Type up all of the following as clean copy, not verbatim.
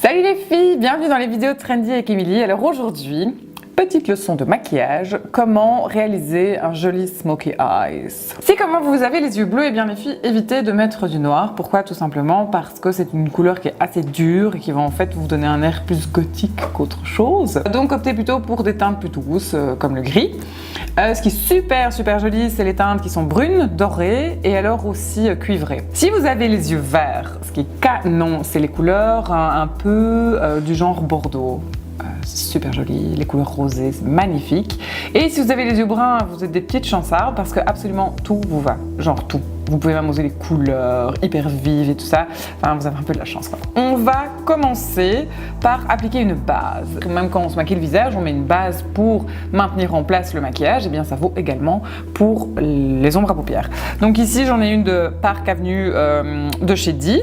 Salut les filles, bienvenue dans les vidéos de Trendy avec Émilie. Alors aujourd'hui, petite leçon de maquillage, comment réaliser un joli smoky eyes. Si comme moi vous avez les yeux bleus, eh bien les filles, évitez de mettre du noir. Pourquoi? Tout simplement parce que c'est une couleur qui est assez dure et qui va en fait vous donner un air plus gothique qu'autre chose. Donc optez plutôt pour des teintes plus douces comme le gris. Ce qui est super joli, c'est les teintes qui sont brunes, dorées et alors aussi cuivrées. Si vous avez les yeux verts, ce qui est canon, c'est les couleurs un peu du genre bordeaux. C'est super joli, les couleurs rosées, c'est magnifique. Et si vous avez les yeux bruns, vous êtes des petites chansardes parce que absolument tout vous va, genre tout. Vous pouvez même oser les couleurs hyper vives et tout ça. Enfin, vous avez un peu de la chance, quoi. On va commencer par appliquer une base. Même quand on se maquille le visage, on met une base pour maintenir en place le maquillage. Et bien, ça vaut également pour les ombres à paupières. Donc ici, j'en ai une de Park Avenue de chez Di.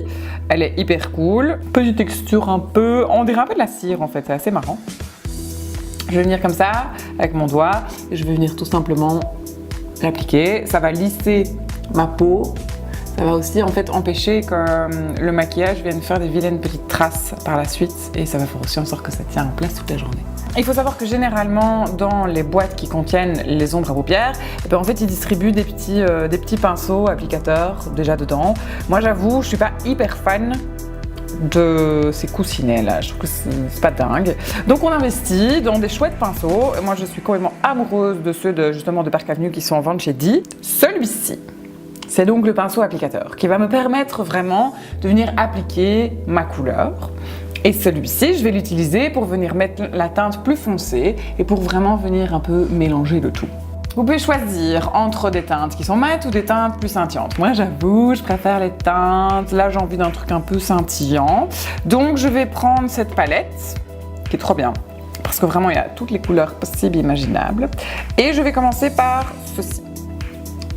Elle est hyper cool. Petite texture un peu, on dirait un peu de la cire en fait. C'est assez marrant. Je vais venir comme ça avec mon doigt et je vais venir tout simplement l'appliquer. Ça va lisser ma peau. Ça va aussi en fait empêcher que le maquillage vienne faire des vilaines petites traces par la suite et ça va faire aussi en sorte que ça tient en place toute la journée. Il faut savoir que généralement dans les boîtes qui contiennent les ombres à paupières, eh bien, en fait ils distribuent des petits pinceaux applicateurs déjà dedans. Moi j'avoue, je suis pas hyper fan de ces coussinets là, je trouve que c'est pas dingue. Donc on investit dans des chouettes pinceaux. Moi je suis complètement amoureuse de ceux justement de Park Avenue qui sont en vente chez Di. Celui-ci, c'est donc le pinceau applicateur qui va me permettre vraiment de venir appliquer ma couleur. Et celui-ci, je vais l'utiliser pour venir mettre la teinte plus foncée et pour vraiment venir un peu mélanger le tout. Vous pouvez choisir entre des teintes qui sont mates ou des teintes plus scintillantes. Moi, j'avoue, je préfère les teintes. Là, j'ai envie d'un truc un peu scintillant. Donc, je vais prendre cette palette qui est trop bien parce que vraiment, il y a toutes les couleurs possibles et imaginables. Et je vais commencer par ceci.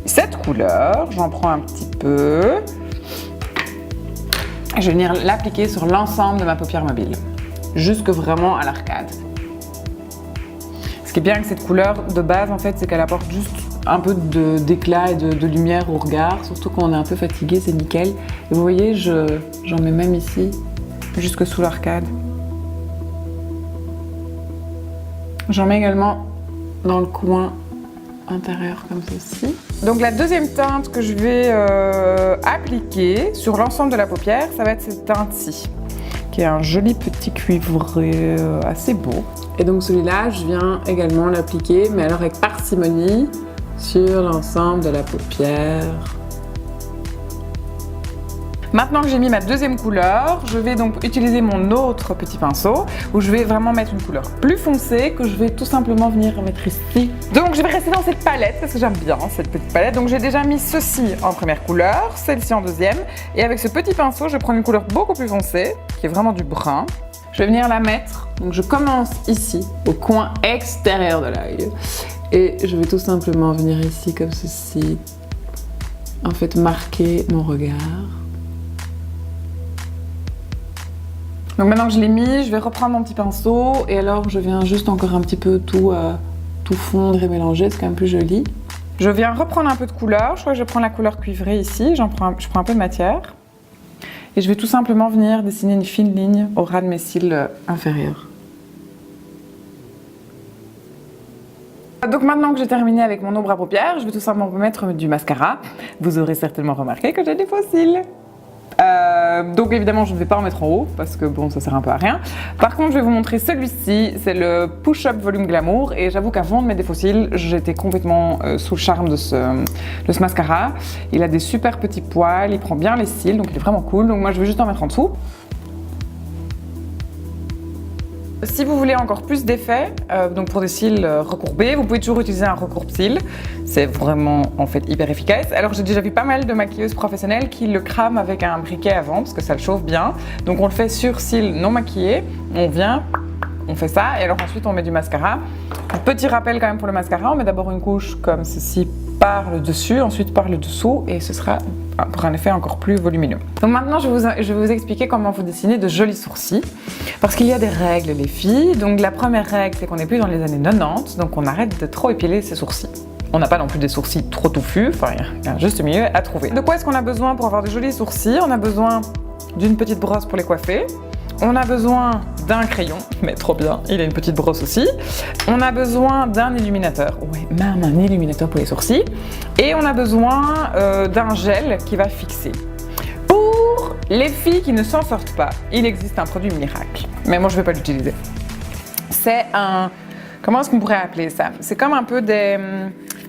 Cette couleur, j'en prends un petit peu. Je vais venir l'appliquer sur l'ensemble de ma paupière mobile, jusque vraiment à l'arcade. Ce qui est bien avec cette couleur de base, en fait, c'est qu'elle apporte juste un peu d'éclat et de lumière au regard, surtout quand on est un peu fatigué, c'est nickel. Et vous voyez, j'en mets même ici, jusque sous l'arcade. J'en mets également dans le coin intérieur comme ceci. Donc la deuxième teinte que je vais appliquer sur l'ensemble de la paupière, ça va être cette teinte-ci, qui est un joli petit cuivré assez beau. Et donc celui-là, je viens également l'appliquer, mais alors avec parcimonie, sur l'ensemble de la paupière. Maintenant que j'ai mis ma deuxième couleur, je vais donc utiliser mon autre petit pinceau où je vais vraiment mettre une couleur plus foncée que je vais tout simplement venir mettre ici. Donc je vais rester dans cette palette parce que j'aime bien cette petite palette. Donc j'ai déjà mis ceci en première couleur, celle-ci en deuxième. Et avec ce petit pinceau, je vais prendre une couleur beaucoup plus foncée, qui est vraiment du brun. Je vais venir la mettre. Donc je commence ici, au coin extérieur de l'œil. Et je vais tout simplement venir ici comme ceci. En fait, marquer mon regard. Donc maintenant que je l'ai mis, je vais reprendre mon petit pinceau et alors je viens juste encore un petit peu tout fondre et mélanger, c'est quand même plus joli. Je viens reprendre un peu de couleur, je crois que je prends la couleur cuivrée ici, je prends un peu de matière. Et je vais tout simplement venir dessiner une fine ligne au ras de mes cils inférieurs. Donc maintenant que j'ai terminé avec mon ombre à paupières, je vais tout simplement mettre du mascara. Vous aurez certainement remarqué que j'ai des faux cils. Donc évidemment je ne vais pas en mettre en haut parce que bon ça sert un peu à rien. Par contre je vais vous montrer celui-ci, c'est le Push Up Volume Glamour et j'avoue qu'avant de mettre des faux cils, j'étais complètement sous le charme de ce mascara. Il a des super petits poils, il prend bien les cils donc il est vraiment cool. Donc moi je vais juste en mettre en dessous. Si vous voulez encore plus d'effets, donc pour des cils recourbés, vous pouvez toujours utiliser un recourbe-cils. C'est vraiment en fait hyper efficace. Alors j'ai déjà vu pas mal de maquilleuses professionnelles qui le crament avec un briquet avant parce que ça le chauffe bien. Donc on le fait sur cils non maquillés. On vient, on fait ça et alors ensuite on met du mascara. Petit rappel quand même pour le mascara, on met d'abord une couche comme ceci par le dessus, ensuite par le dessous et ce sera pour un effet encore plus volumineux. Donc maintenant je vais vous expliquer comment vous dessiner de jolis sourcils parce qu'il y a des règles les filles. Donc la première règle c'est qu'on n'est plus dans les années 90 donc on arrête de trop épiler ses sourcils. On n'a pas non plus des sourcils trop touffus, enfin il y a un juste milieu à trouver. De quoi est-ce qu'on a besoin pour avoir de jolis sourcils? On a besoin d'une petite brosse pour les coiffer. On a besoin d'un crayon, mais trop bien, il a une petite brosse aussi. On a besoin d'un illuminateur, ouais, même un illuminateur pour les sourcils. Et on a besoin d'un gel qui va fixer. Pour les filles qui ne s'en sortent pas, il existe un produit miracle, mais moi je ne vais pas l'utiliser. C'est un... Comment est-ce qu'on pourrait appeler ça? C'est comme un peu des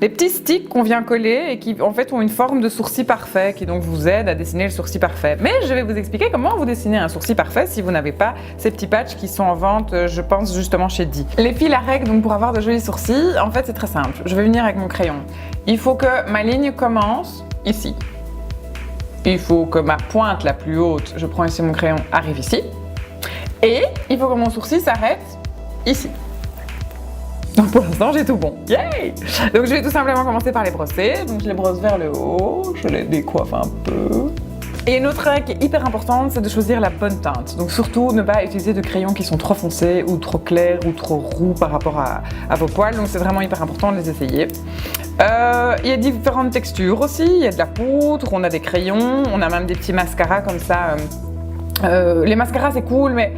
petits sticks qu'on vient coller et qui en fait ont une forme de sourcil parfait qui donc vous aide à dessiner le sourcil parfait. Mais je vais vous expliquer comment vous dessinez un sourcil parfait si vous n'avez pas ces petits patchs qui sont en vente, je pense justement chez Di. Les filles, la règle donc pour avoir de jolis sourcils, en fait c'est très simple. Je vais venir avec mon crayon. Il faut que ma ligne commence ici. Il faut que ma pointe la plus haute, je prends ici mon crayon, arrive ici. Et il faut que mon sourcil s'arrête ici. Donc pour l'instant j'ai tout bon, yay! Donc je vais tout simplement commencer par les brosser, donc je les brosse vers le haut, je les décoiffe un peu. Et une autre règle qui est hyper importante, c'est de choisir la bonne teinte. Donc surtout ne pas utiliser de crayons qui sont trop foncés ou trop clairs ou trop roux par rapport à vos poils, donc c'est vraiment hyper important de les essayer. Il y a différentes textures aussi, il y a de la poudre, on a des crayons, on a même des petits mascaras comme ça. Les mascaras c'est cool, mais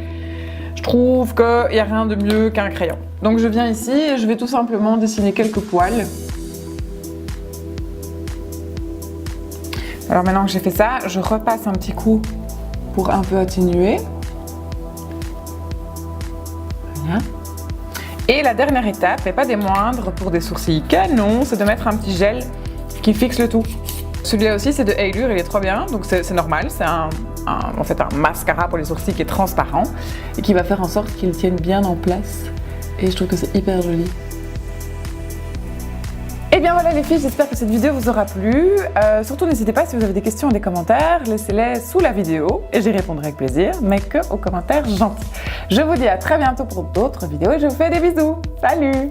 je trouve qu'il n'y a rien de mieux qu'un crayon. Donc je viens ici et je vais tout simplement dessiner quelques poils. Alors maintenant que j'ai fait ça, je repasse un petit coup pour un peu atténuer. Voilà. Et la dernière étape, et pas des moindres, pour des sourcils canons, c'est de mettre un petit gel qui fixe le tout. Celui-là aussi c'est de Allure, il est trop bien, donc c'est normal, c'est en fait un mascara pour les sourcils qui est transparent et qui va faire en sorte qu'ils tiennent bien en place. Et je trouve que c'est hyper joli. Et bien voilà les filles, j'espère que cette vidéo vous aura plu. Surtout n'hésitez pas, si vous avez des questions ou des commentaires, laissez-les sous la vidéo et j'y répondrai avec plaisir, mais que aux commentaires gentils. Je vous dis à très bientôt pour d'autres vidéos et je vous fais des bisous. Salut!